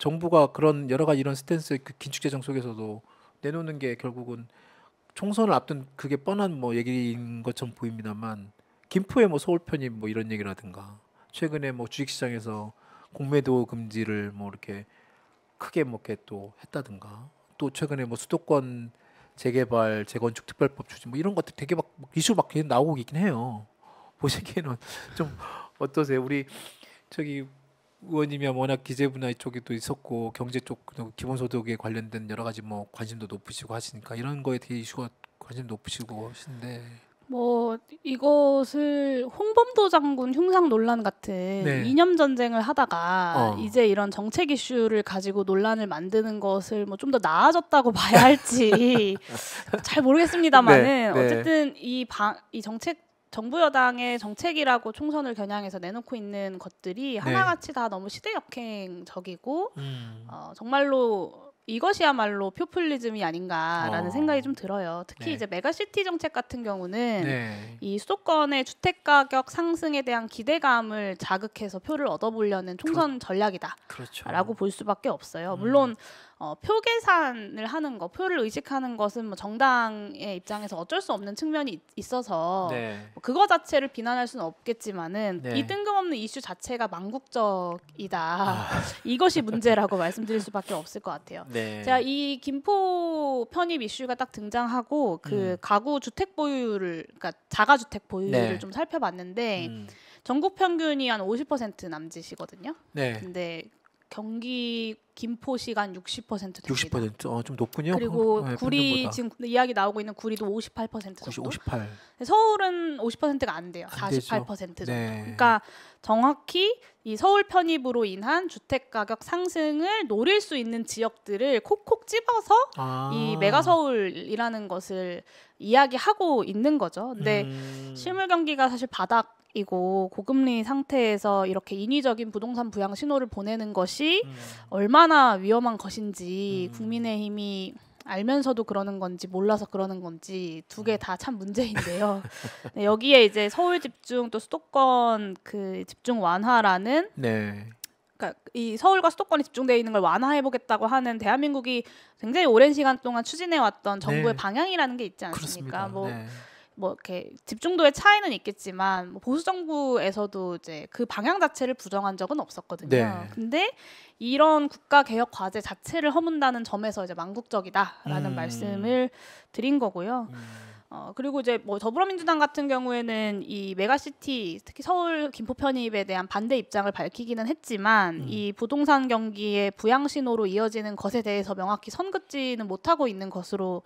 정부가 그런 여러 가지 이런 스탠스 그 긴축 재정 속에서도 내놓는 게 결국은 총선을 앞둔 그게 뻔한 뭐 얘기인 것처럼 보입니다만 김포의 뭐 서울 편입 뭐 이런 얘기라든가 최근에 뭐 주식시장에서 공매도 금지를 뭐 이렇게 크게 뭐 이렇게 또 했다든가 또 최근에 뭐 수도권 재개발 재건축 특별법 추진 뭐 이런 것들 되게 막 이슈 막 계속 나오고 있긴 해요. 보시기에는 좀 어떠세요? 우리 저기 의원님이 워낙 기재 분야 쪽에도 있었고 경제 쪽 기본소득에 관련된 여러 가지 뭐 관심도 높으시고 하시니까 이런 거에 대해 이슈가 관심 높으시고 하시는데 뭐 이것을 홍범도 장군 흉상 논란 같은 네. 이념 전쟁을 하다가 어. 이제 이런 정책 이슈를 가지고 논란을 만드는 것을 뭐 좀 더 나아졌다고 봐야 할지 잘 모르겠습니다만은 네, 네. 어쨌든 이 정책 정부 여당의 정책이라고 총선을 겨냥해서 내놓고 있는 것들이 하나같이 다 너무 시대역행적이고 정말로 이것이야말로 포퓰리즘이 아닌가라는 생각이 좀 들어요. 특히 네. 이제 메가시티 정책 같은 경우는 네. 이 수도권의 주택 가격 상승에 대한 기대감을 자극해서 표를 얻어보려는 총선 전략이다라고 그렇죠. 볼 수밖에 없어요. 물론 표 계산을 하는 거, 표를 의식하는 것은 뭐 정당의 입장에서 어쩔 수 없는 측면이 있어서 네. 뭐 그거 자체를 비난할 수는 없겠지만은 네. 이 뜬금없는 이슈 자체가 망국적이다. 이것이 문제라고 말씀드릴 수밖에 없을 것 같아요. 네. 제가 이 김포 편입 이슈가 딱 등장하고 그 가구 주택 보유를, 그러니까 자가 주택 보유를 네. 좀 살펴봤는데 전국 평균이 한 50% 남짓이거든요. 네. 근데 경기 김포시가 한 60% 됩니다. 60%? 좀 높군요. 그리고 네, 구리 평균보다. 지금 이야기 나오고 있는 구리도 58% 정도. 58. 서울은 50%가 안 돼요. 안 되죠. 48% 정도. 네. 그러니까 정확히 이 서울 편입으로 인한 주택 가격 상승을 노릴 수 있는 지역들을 콕콕 집어서 이 메가 서울이라는 것을 이야기하고 있는 거죠. 근데 실물 경기가 사실 바닥이고 고금리 상태에서 이렇게 인위적인 부동산 부양 신호를 보내는 것이 얼마나 위험한 것인지 국민의힘이 알면서도 그러는 건지 몰라서 그러는 건지 두 개 다 참 문제인데요. 네, 여기에 이제 서울 집중 또 수도권 그 집중 완화라는 네. 그러니까 이 서울과 수도권이 집중되어 있는 걸 완화해 보겠다고 하는 대한민국이 굉장히 오랜 시간 동안 추진해 왔던 정부의 네. 방향이라는 게 있지 않습니까? 그렇습니다. 네. 뭐 이렇게 집중도의 차이는 있겠지만 뭐 보수 정부에서도 이제 그 방향 자체를 부정한 적은 없었거든요. 네. 근데 이런 국가 개혁 과제 자체를 허문다는 점에서 이제 망국적이다라는 말씀을 드린 거고요. 그리고 이제 뭐 더불어민주당 같은 경우에는 이 메가시티 특히 서울 김포 편입에 대한 반대 입장을 밝히기는 했지만 이 부동산 경기의 부양 신호로 이어지는 것에 대해서 명확히 선긋지는 못하고 있는 것으로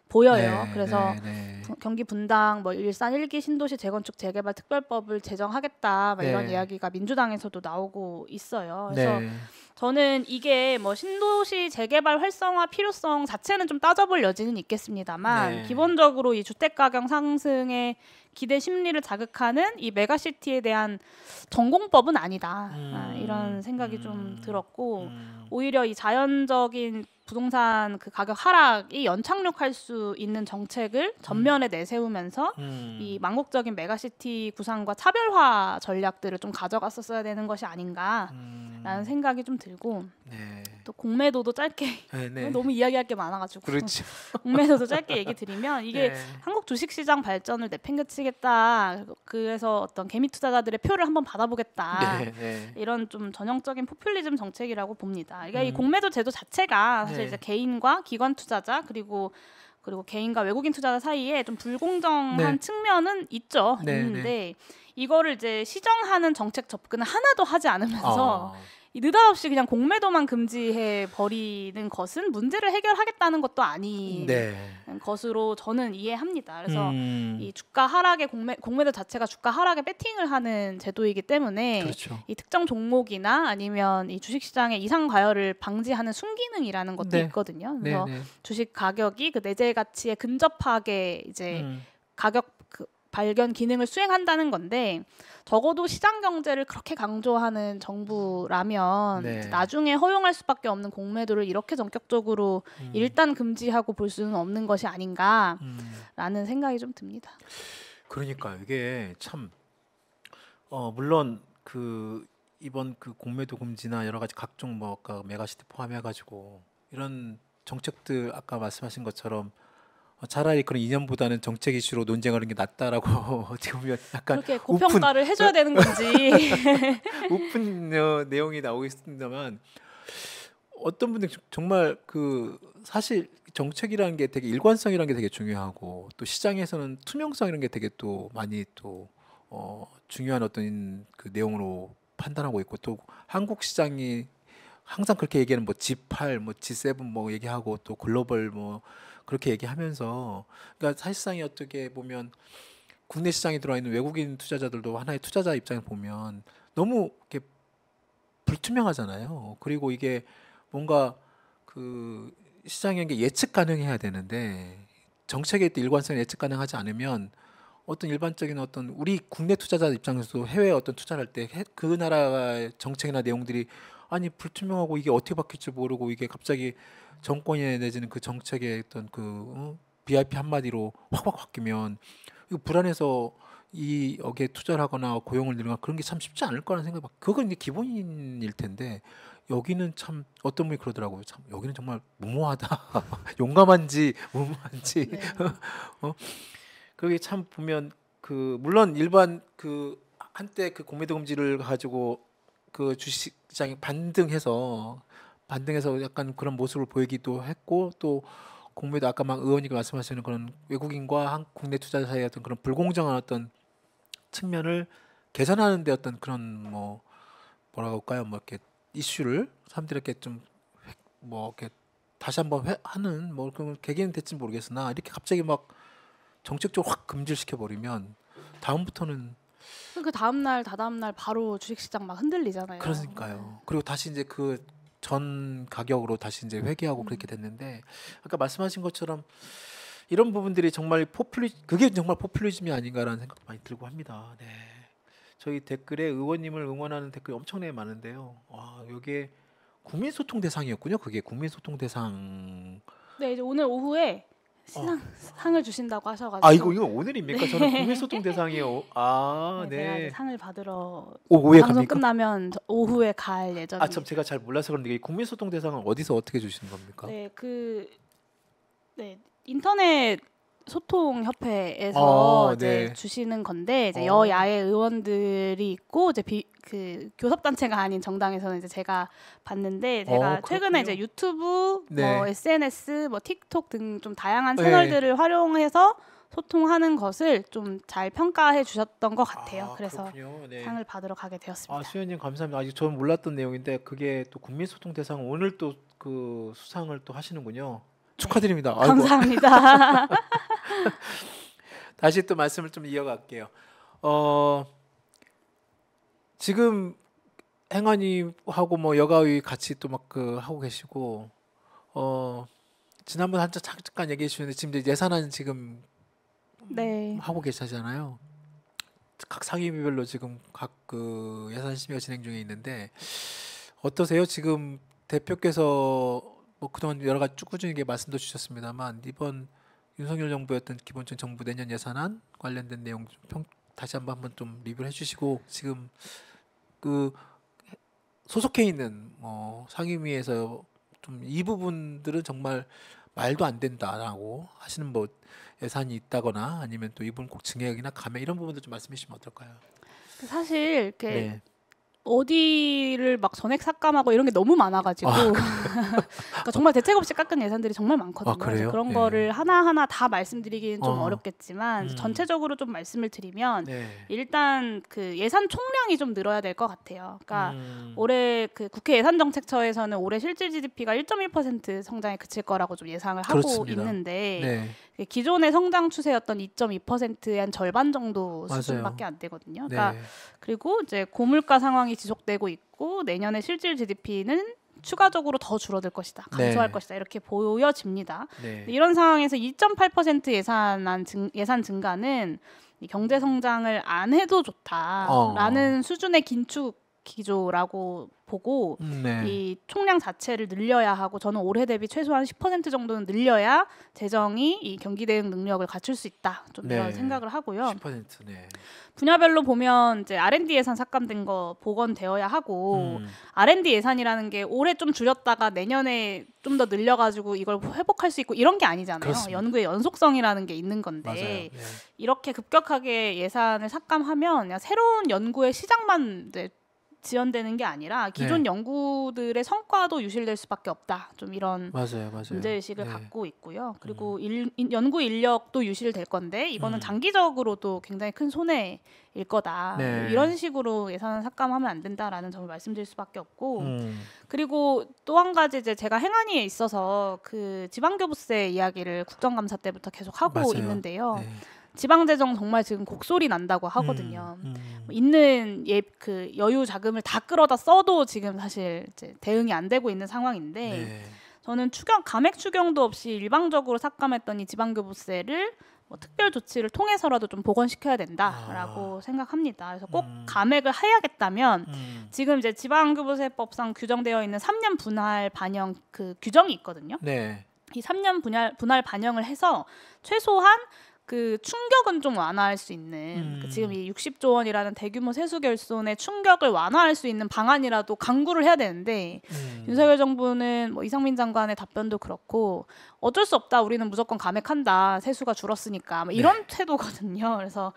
보여요. 네, 그래서 네. 경기 분당, 뭐 일산 1기 신도시 재건축 재개발 특별법을 제정하겠다, 막 이런 네. 이야기가 민주당에서도 나오고 있어요. 그래서 네. 저는 이게 뭐 신도시 재개발 활성화 필요성 자체는 좀 따져볼 여지는 있겠습니다만 네. 기본적으로 이 주택 가격 상승의 기대 심리를 자극하는 이 메가시티에 대한 전공법은 아니다. 이런 생각이 좀 들었고 오히려 이 자연적인 부동산 그 가격 하락이 연착륙할 수 있는 정책을 전면에 내세우면서 이 망국적인 메가시티 구상과 차별화 전략들을 좀 가져갔었어야 되는 것이 아닌가라는 생각이 좀 들고 네. 또 공매도도 짧게 네. 너무 이야기할 게 많아가지고 그렇죠. 공매도도 짧게 얘기 드리면 이게 네. 한국 주식시장 발전을 내팽개치겠다. 그래서 어떤 개미 투자자들의 표를 한번 받아보겠다. 네. 이런 좀 전형적인 포퓰리즘 정책이라고 봅니다. 그러니까 이 공매도 제도 자체가 사실 이제 개인과 기관 투자자 그리고 개인과 외국인 투자자 사이에 좀 불공정한 측면은 있죠. 있는데 이거를 이제 시정하는 정책 접근을 하나도 하지 않으면서 이 느닷없이 그냥 공매도만 금지해 버리는 것은 문제를 해결하겠다는 것도 아닌 것으로 저는 이해합니다. 그래서 이 주가 하락의 공매도 자체가 주가 하락에 배팅을 하는 제도이기 때문에 그렇죠. 이 특정 종목이나 아니면 이 주식시장의 이상 과열을 방지하는 순기능이라는 것도 있거든요. 그래서 주식 가격이 그 내재 가치에 근접하게 이제 가격 발견 기능을 수행한다는 건데 적어도 시장 경제를 그렇게 강조하는 정부라면 나중에 허용할 수밖에 없는 공매도를 이렇게 전격적으로 일단 금지하고 볼 수는 없는 것이 아닌가라는 생각이 좀 듭니다. 그러니까 이게 참 물론 그 이번 그 공매도 금지나 여러 가지 각종 뭐 아까 메가시티 포함해가지고 이런 정책들 아까 말씀하신 것처럼 차라리 그런 이념보다는 정책 이슈로 논쟁하는 게 낫다라고 어떻게 보면 약간 그렇게 고평가를 해줘야 되는 건지. 우픈 내용이 나오고 있습니다만 어떤 분들 정말 그 사실 정책이라는 게 되게 일관성이라는 게 되게 중요하고 또 시장에서는 투명성이라는 게 되게 또 많이 또 중요한 어떤 그 내용으로 판단하고 있고 또 한국 시장이 항상 그렇게 얘기하는 뭐 G8, 뭐 G7 뭐 얘기하고 또 글로벌 뭐 그렇게 얘기하면서 그러니까 사실상이 어떻게 보면 국내 시장에 들어와 있는 외국인 투자자들도 하나의 투자자 입장에 보면 너무 이렇게 불투명하잖아요. 그리고 이게 뭔가 그 시장이라는 게 예측 가능해야 되는데 정책의 일관성이 예측 가능하지 않으면 어떤 일반적인 어떤 우리 국내 투자자 입장에서도 해외 어떤 투자를 할 때 그 나라의 정책이나 내용들이 아니 불투명하고 이게 어떻게 바뀔지 모르고 이게 갑자기 정권이 내지는 그 정책의 어떤 그 BIP 한마디로 확 바뀌면 이거 불안해서 이 여기에 투자를 하거나 고용을 늘리거나 그런 게 참 쉽지 않을 거라는 생각이 그건 이제 기본일 텐데 여기는 참 어떤 분이 그러더라고요. 참 여기는 정말 무모하다. 용감한지 무모한지 네. 그게 참 보면 그 물론 일반 그 한때 그 공매도 금지를 가지고 그 주식시장이 반등해서 약간 그런 모습을 보이기도 했고 또 공매도 아까 막 의원님이 말씀하시는 그런 외국인과 국내 투자자 사이의 어떤 그런 불공정한 어떤 측면을 개선하는 데 어떤 그런 뭐 뭐라고 할까요? 뭐 이렇게 이슈를 사람들이 이렇게 좀 뭐 이렇게 다시 한번 하는 뭐 그런 계기는 될지 모르겠으나 이렇게 갑자기 막 정책적으로 확 금지시켜 버리면 다음부터는 그 다음 날 다다음 날 바로 주식시장 막 흔들리잖아요. 그러니까요. 그리고 다시 이제 그 전 가격으로 다시 이제 회귀하고 그렇게 됐는데 아까 말씀하신 것처럼 이런 부분들이 정말 그게 정말 포퓰리즘이 아닌가라는 생각도 많이 들고 합니다. 네. 저희 댓글에 의원님을 응원하는 댓글이 엄청나게 많은데요. 와, 이게 국민소통 대상이었군요. 그게 국민소통 대상. 네, 이제 오늘 오후에 어. 상을 주신다고 하셔가지고. 아 이거 오늘입니까? 저는 국민소통 대상이요. 아, 네, 제가 이제 네. 상을 받으러 오후에 방송 갑니까? 끝나면 오후에 갈 예정입니다. 아, 참 제가 잘 몰라서 그런데 이 국민소통 대상은 어디서 어떻게 주시는 겁니까? 네, 인터넷 소통 협회에서 이제 네. 주시는 건데 이제 어. 여야의 의원들이 있고 이제 그 교섭 단체가 아닌 정당에서는 이제 제가 봤는데 제가 최근에 이제 유튜브, 네. 뭐 SNS, 뭐 틱톡 등 좀 다양한 네. 채널들을 활용해서 소통하는 것을 좀 잘 평가해 주셨던 것 같아요. 그래서 그렇군요. 네. 상을 받으러 가게 되었습니다. 아, 수현님 감사합니다. 아직 저는 몰랐던 내용인데 그게 또 국민소통 대상 오늘 또 그 수상을 또 하시는군요. 축하드립니다. 아이고. 감사합니다. 다시 또 말씀을 좀 이어갈게요. 지금 행안위하고 뭐 여가위 같이 또 막 그 하고 계시고 지난번 잠깐 얘기해 주셨는데 지금 이제 예산안 지금 네. 하고 계시잖아요. 각 상임위별로 지금 각 그 예산 심의가 진행 중에 있는데 어떠세요? 지금 대표께서 뭐 그동안 여러 가지 꾸준히 말씀도 주셨습니다만 이번 윤석열 정부였던 기본적인 정부 내년 예산안 관련된 내용 좀 다시 한번 좀 리뷰를 해주시고 지금 그 소속해 있는 뭐 상임위에서 좀 이 부분들은 정말 말도 안 된다라고 하시는 뭐 예산이 있다거나 아니면 또 이 부분 꼭 증액이나 감액 이런 부분들 좀 말씀해 주시면 어떨까요? 사실 이렇게 네. 어디를 막 전액 삭감하고 이런 게 너무 많아가지고 그러니까 정말 대책 없이 깎은 예산들이 정말 많거든요. 그래요? 그래서 그런 네. 거를 하나하나 다 말씀드리기는 좀 어. 어렵겠지만 전체적으로 좀 말씀을 드리면 네. 일단 그 예산 총량이 좀 늘어야 될 것 같아요. 그러니까 음. 올해 그 국회 예산정책처에서는 올해 실질 GDP가 1.1% 성장에 그칠 거라고 좀 예상을 하고 그렇습니다. 있는데 네. 기존의 성장 추세였던 2.2%의 한 절반 정도 맞아요. 수준밖에 안 되거든요. 네. 그러니까 그리고 이제 고물가 상황이 지속되고 있고 내년에 실질 GDP는 추가적으로 더 줄어들 것이다, 감소할 네. 것이다 이렇게 보여집니다. 네. 이런 상황에서 2.8% 예산 증가는 이 경제 성장을 안 해도 좋다라는 수준의 긴축 기조라고 보고 네. 이 총량 자체를 늘려야 하고 저는 올해 대비 최소한 10% 정도는 늘려야 재정이 이 경기 대응 능력을 갖출 수 있다. 좀 네. 이런 생각을 하고요. 10%. 네. 분야별로 보면 이제 R&D 예산 삭감된 거 복원되어야 하고 R&D 예산이라는 게 올해 좀 줄였다가 내년에 좀 더 늘려가지고 이걸 회복할 수 있고 이런 게 아니잖아요. 그렇습니다. 연구의 연속성이라는 게 있는 건데 맞아요. 네. 이렇게 급격하게 예산을 삭감하면 그냥 새로운 연구의 시장만 이제 지연되는 게 아니라 기존 네. 연구들의 성과도 유실될 수밖에 없다. 좀 이런 맞아요. 문제의식을 네. 갖고 있고요. 그리고 연구 인력도 유실될 건데 이거는 장기적으로도 굉장히 큰 손해일 거다. 네. 이런 식으로 예산 삭감하면 안 된다라는 점을 말씀드릴 수밖에 없고 그리고 또 한 가지 이제 제가 행안위에 있어서 그 지방교부세 이야기를 국정감사 때부터 계속 하고 맞아요. 있는데요. 네. 지방재정 정말 지금 곡소리 난다고 하거든요. 있는 그 여유 자금을 다 끌어다 써도 지금 사실 이제 대응이 안 되고 있는 상황인데 네. 저는 감액 추경도 없이 일방적으로 삭감했던 이 지방교부세를 뭐 특별 조치를 통해서라도 좀 복원시켜야 된다라고 생각합니다. 그래서 꼭 감액을 해야겠다면 지금 이제 지방교부세법상 규정되어 있는 3년 분할 반영 그 규정이 있거든요. 네. 이 3년 분할 반영을 해서 최소한 그 충격은 좀 완화할 수 있는 그 지금 이 60조 원이라는 대규모 세수 결손의 충격을 완화할 수 있는 방안이라도 강구를 해야 되는데 윤석열 정부는 뭐 이상민 장관의 답변도 그렇고 어쩔 수 없다 우리는 무조건 감액한다 세수가 줄었으니까 뭐 이런 태도거든요. 그래서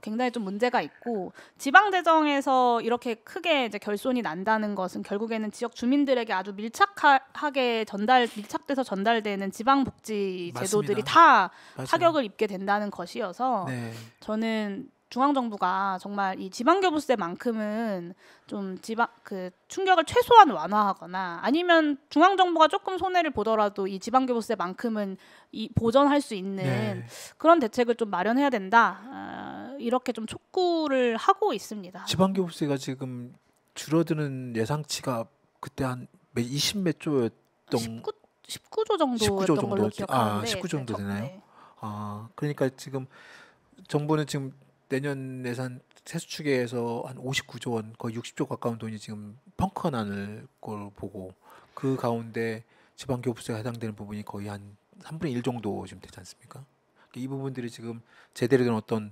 굉장히 좀 문제가 있고 지방 재정에서 이렇게 크게 이제 결손이 난다는 것은 결국에는 지역 주민들에게 아주 밀착돼서 전달되는 지방 복지 제도들이 맞습니다. 다 맞아요. 타격을 입게 된다는 것이어서 네. 저는 중앙 정부가 정말 이 지방교부세만큼은 좀 그 충격을 최소한 완화하거나 아니면 중앙 정부가 조금 손해를 보더라도 이 지방교부세만큼은 보전할 수 있는 네. 그런 대책을 좀 마련해야 된다. 이렇게 좀 촉구를 하고 있습니다. 지방교부세가 지금 줄어드는 예상치가 그때 한 20 몇 조였던 19조 정도였던 걸로 기억하는데 19 정도 되나요? 네. 그러니까 지금 정부는 지금 내년 예산 세수 추계에서 한 59조 원, 거의 60조 가까운 돈이 지금 펑크가 나는 걸 보고 그 가운데 지방교부세가 해당되는 부분이 거의 한 3분의 1 정도 지금 되지 않습니까? 이 부분들이 지금 제대로 된 어떤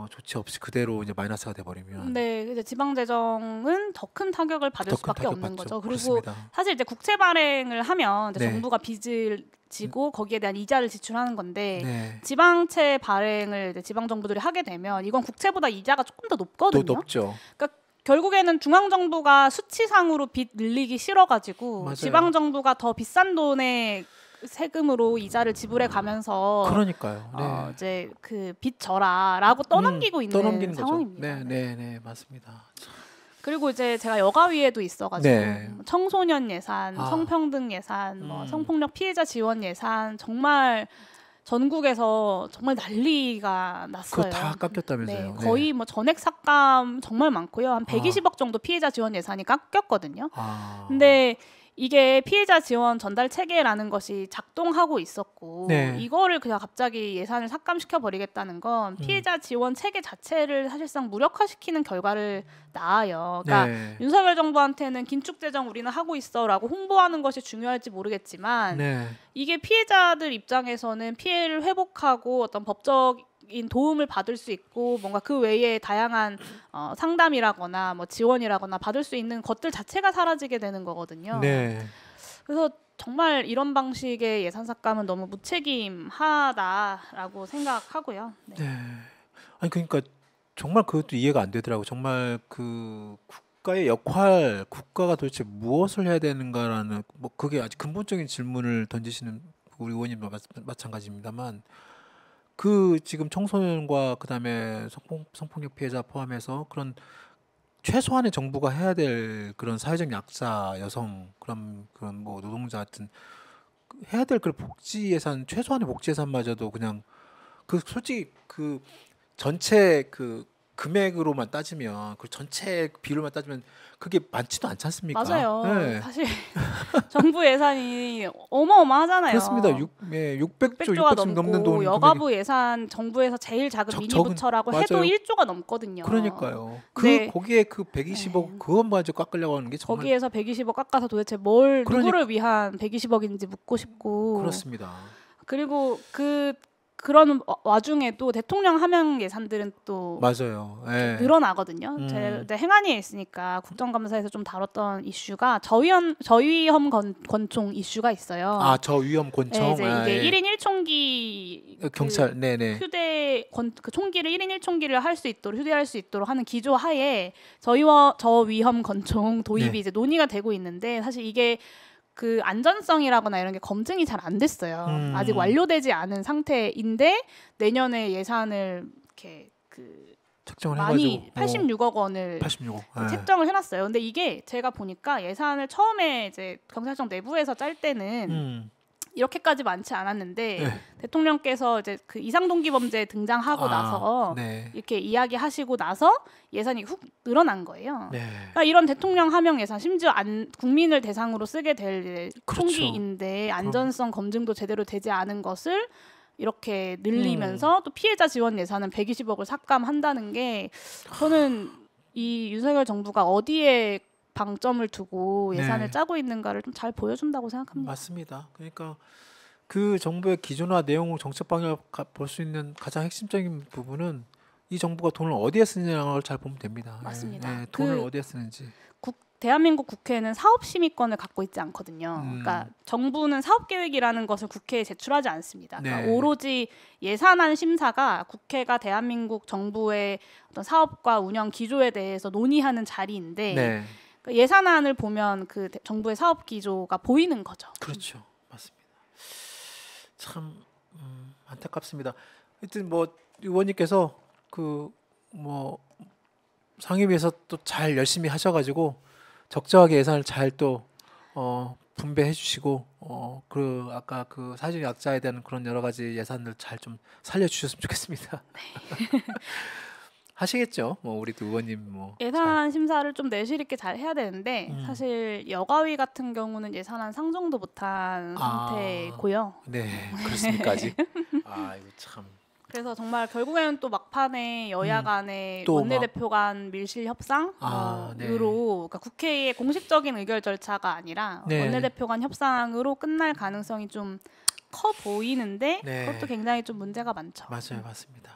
조치 없이 그대로 이제 마이너스가 돼버리면 네, 이제 지방 재정은 더 큰 타격을 받을 수밖에 없는 거죠. 그리고 그렇습니다. 사실 이제 국채 발행을 하면 이제 네. 정부가 빚을 지고 거기에 대한 이자를 지출하는 건데 네. 지방채 발행을 이제 지방 정부들이 하게 되면 이건 국채보다 이자가 조금 더 높거든요. 또 높죠. 그러니까 결국에는 중앙 정부가 수치상으로 빚 늘리기 싫어가지고 맞아요. 지방 정부가 더 비싼 돈에 세금으로 이자를 지불해 가면서 그러니까요. 네. 이제 그 빚 져라라고 떠넘기고 있는 떠넘기는 상황입니다. 거죠. 네, 맞습니다. 그리고 이제 제가 여가위에도 있어가지고 네. 청소년 예산, 성평등 예산, 뭐 성폭력 피해자 지원 예산 정말 전국에서 정말 난리가 났어요. 그거 다 깎였다면서요. 네, 거의 뭐 전액 삭감 정말 많고요. 한 120억 정도 피해자 지원 예산이 깎였거든요. 근데 이게 피해자 지원 전달 체계라는 것이 작동하고 있었고 네. 이거를 그냥 갑자기 예산을 삭감시켜 버리겠다는 건 피해자 지원 체계 자체를 사실상 무력화시키는 결과를 낳아요. 그러니까 네. 윤석열 정부한테는 긴축 재정 우리는 하고 있어라고 홍보하는 것이 중요할지 모르겠지만 네. 이게 피해자들 입장에서는 피해를 회복하고 어떤 법적인 도움을 받을 수 있고 뭔가 그 외에 다양한 상담이라거나 뭐 지원이라거나 받을 수 있는 것들 자체가 사라지게 되는 거거든요. 네. 그래서 정말 이런 방식의 예산 삭감은 너무 무책임하다라고 생각하고요. 네. 네. 아니 그러니까 정말 그것도 이해가 안 되더라고. 정말 그 국가의 역할, 국가가 도대체 무엇을 해야 되는가라는 뭐 그게 아주 근본적인 질문을 던지시는 우리 의원님과 마찬가지입니다만 그 지금 청소년과 그다음에 성폭력 피해자 포함해서 그런 최소한의 정부가 해야 될 그런 사회적 약자 여성 그런 뭐 노동자 같은 해야 될 그런 복지 예산 최소한의 복지 예산마저도 그냥 그 솔직히 그 전체 그 금액으로만 따지면 그 전체 비율만 따지면 그게 많지도 않지 않습니까? 맞아요. 네. 사실 정부 예산이 어마어마하잖아요. 그렇습니다. 600조가 넘는 돈 여가부 예산 정부에서 제일 작은 미니부처라고 해도 맞아요. 1조가 넘거든요. 그러니까요. 네. 거기에 그 120억 그것만 가지고 깎으려고 하는 게 정말 거기에서 120억 깎아서 도대체 누구를 위한 120억인지 묻고 싶고. 그렇습니다. 그리고 그런 와중에도 대통령 하명 예산들은 또 맞아요. 예. 늘어나거든요. 제가 행안위에 있으니까 국정감사에서 좀 다뤘던 이슈가 저위험 권총 이슈가 있어요. 아, 저위험 권총. 네, 이제 1인 1총기 경찰, 네네. 그 총기를 1인 1총기를 할 수 있도록 휴대할 수 있도록 하는 기조 하에 저위험 권총 도입이 이제 논의가 되고 있는데 사실 이게 그 안전성이라거나 이런 게 검증이 잘 안 됐어요. 아직 완료되지 않은 상태인데 내년에 예산을 이렇게 책정을 많이 해가지고 86억 원을 책정을 해놨어요. 근데 이게 제가 보니까 예산을 처음에 이제 경찰청 내부에서 짤 때는 이렇게까지 많지 않았는데 대통령께서 이제 그 이상동기범죄 등장하고 나서 이렇게 이야기하시고 나서 예산이 훅 늘어난 거예요. 그러니까 이런 대통령 하명 예산 심지어 국민을 대상으로 쓰게 될 총기인데 안전성 검증도 제대로 되지 않은 것을 이렇게 늘리면서 또 피해자 지원 예산은 120억을 삭감한다는 게 저는 이 윤석열 정부가 어디에 방점을 두고 예산을 짜고 있는가를 좀 잘 보여준다고 생각합니다. 맞습니다. 그러니까 그 정부의 기조나 내용, 정책 방향을 볼 수 있는 가장 핵심적인 부분은 이 정부가 돈을 어디에 쓰느냐를 잘 보면 됩니다. 맞습니다. 돈을 어디에 쓰는지. 대한민국 국회는 사업 심의권을 갖고 있지 않거든요. 그러니까 정부는 사업 계획이라는 것을 국회에 제출하지 않습니다. 그러니까 오로지 예산안 심사가 국회가 대한민국 정부의 어떤 사업과 운영 기조에 대해서 논의하는 자리인데 그러니까 예산안을 보면 그 정부의 사업 기조가 보이는 거죠. 그렇죠, 맞습니다. 참 안타깝습니다. 하여튼 뭐 의원님께서 그 뭐 상임위에서 또 잘 열심히 하셔가지고 적정하게 예산을 잘 또 분배해 주시고 그 아까 그 사실 약자에 대한 그런 여러 가지 예산을 잘 좀 살려 주셨으면 좋겠습니다. 하시겠죠. 뭐 우리도 의원님 뭐 예산안 심사를 좀 내실 있게 잘 해야 되는데 사실 여가위 같은 경우는 예산안 상정도 못한 상태고요. 네, 그렇습니까 아직? 아 이거 참. 그래서 정말 결국에는 또 막판에 여야 간의 원내대표 간 밀실 협상으로 그러니까 국회의 공식적인 의결 절차가 아니라 원내대표 간 협상으로 끝날 가능성이 좀 커 보이는데 그것도 굉장히 좀 문제가 많죠. 맞아요, 맞습니다.